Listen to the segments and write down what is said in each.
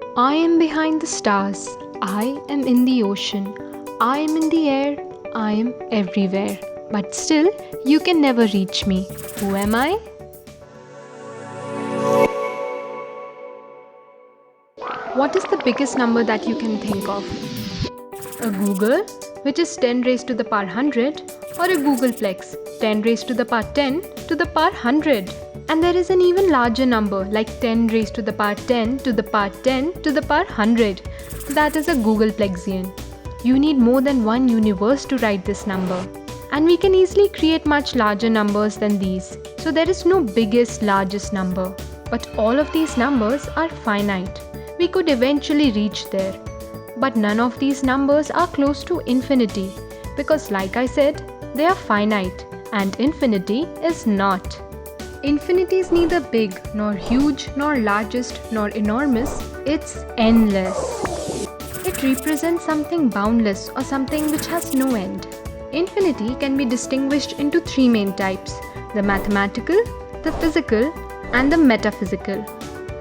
I am behind the stars. I am in the ocean. I am in the air. I am everywhere. But still, you can never reach me. Who am I? What is the biggest number that you can think of? A Google, which is 10 raised to the power 100, or a Googleplex, 10 raised to the power 10 to the power 100. And there is an even larger number like 10 raised to the power 10 to the power 10 to the power 100. That is a Googleplexian. You need more than one universe to write this number. And we can easily create much larger numbers than these. So there is no biggest, largest number. But all of these numbers are finite. We could eventually reach there. But none of these numbers are close to infinity. Because like I said, they are finite. And infinity is not. Infinity is neither big, nor huge, nor largest, nor enormous. It's endless. It represents something boundless or something which has no end. Infinity can be distinguished into three main types: the mathematical, the physical, and the metaphysical.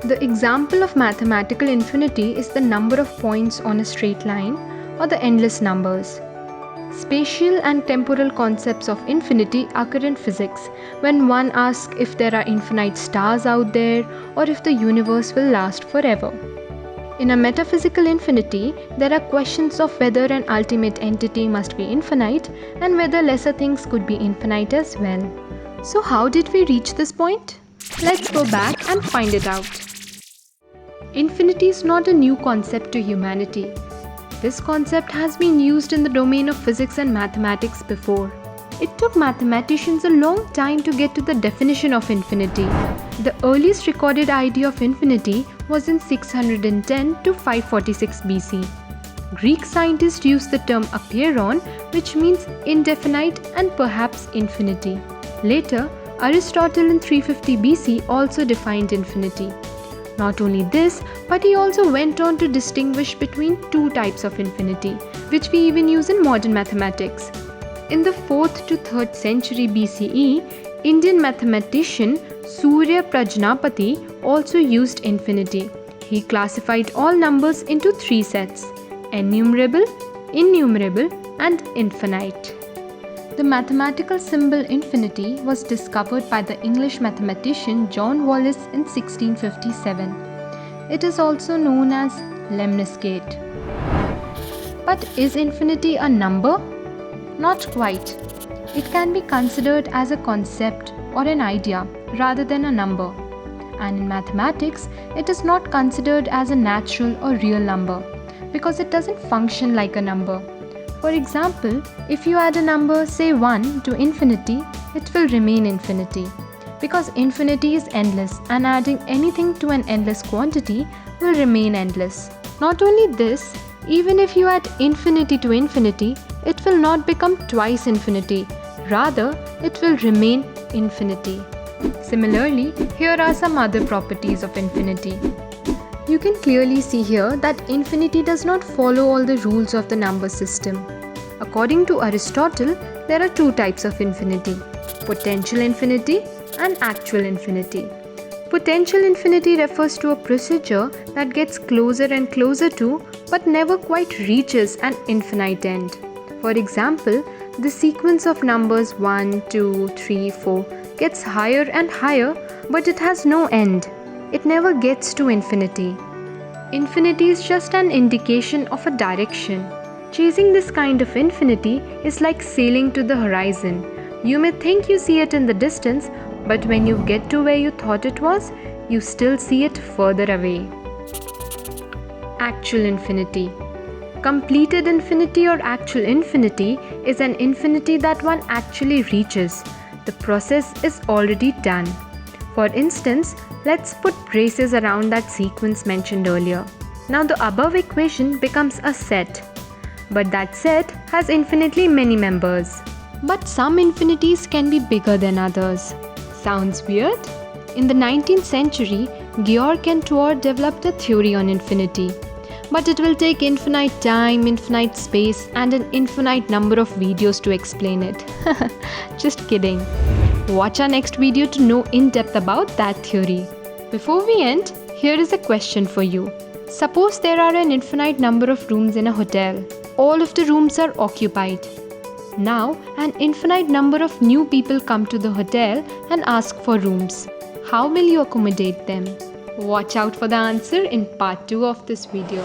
The example of mathematical infinity is the number of points on a straight line or the endless numbers. Spatial and temporal concepts of infinity occur in physics when one asks if there are infinite stars out there or if the universe will last forever. In a metaphysical infinity, there are questions of whether an ultimate entity must be infinite and whether lesser things could be infinite as well. So how did we reach this point? Let's go back and find it out. Infinity is not a new concept to humanity. This concept has been used in the domain of physics and mathematics before. It took mathematicians a long time to get to the definition of infinity. The earliest recorded idea of infinity was in 610 to 546 BC. Greek scientists used the term apeiron, which means indefinite and perhaps infinity. Later, Aristotle in 350 BC also defined infinity. Not only this, but he also went on to distinguish between two types of infinity, which we even use in modern mathematics. In the 4th to 3rd century BCE, Indian mathematician Surya Prajnapati also used infinity. He classified all numbers into three sets: enumerable, innumerable, and infinite. The mathematical symbol infinity was discovered by the English mathematician John Wallis in 1657. It is also known as lemniscate. But is infinity a number? Not quite. It can be considered as a concept or an idea rather than a number. And in mathematics, it is not considered as a natural or real number because it doesn't function like a number. For example, if you add a number, say 1 to infinity, it will remain infinity. Because infinity is endless and adding anything to an endless quantity will remain endless. Not only this, even if you add infinity to infinity, it will not become twice infinity. Rather, it will remain infinity. Similarly, here are some other properties of infinity. You can clearly see here that infinity does not follow all the rules of the number system. According to Aristotle, there are two types of infinity: potential infinity and actual infinity. Potential infinity refers to a procedure that gets closer and closer to but never quite reaches an infinite end. For example, the sequence of numbers 1, 2, 3, 4 gets higher and higher, but it has no end. It never gets to infinity. Infinity is just an indication of a direction. Chasing this kind of infinity is like sailing to the horizon. You may think you see it in the distance, but when you get to where you thought it was, you still see it further away. Actual infinity. Completed infinity or actual infinity is an infinity that one actually reaches. The process is already done. For instance, let's put braces around that sequence mentioned earlier. Now the above equation becomes a set. But that set has infinitely many members. But some infinities can be bigger than others. Sounds weird? In the 19th century, Georg Cantor developed a theory on infinity. But it will take infinite time, infinite space, and an infinite number of videos to explain it. Just kidding. Watch our next video to know in depth about that theory. Before we end, here is a question for you. Suppose there are an infinite number of rooms in a hotel. All of the rooms are occupied. Now, an infinite number of new people come to the hotel and ask for rooms. How will you accommodate them? Watch out for the answer in part 2 of this video.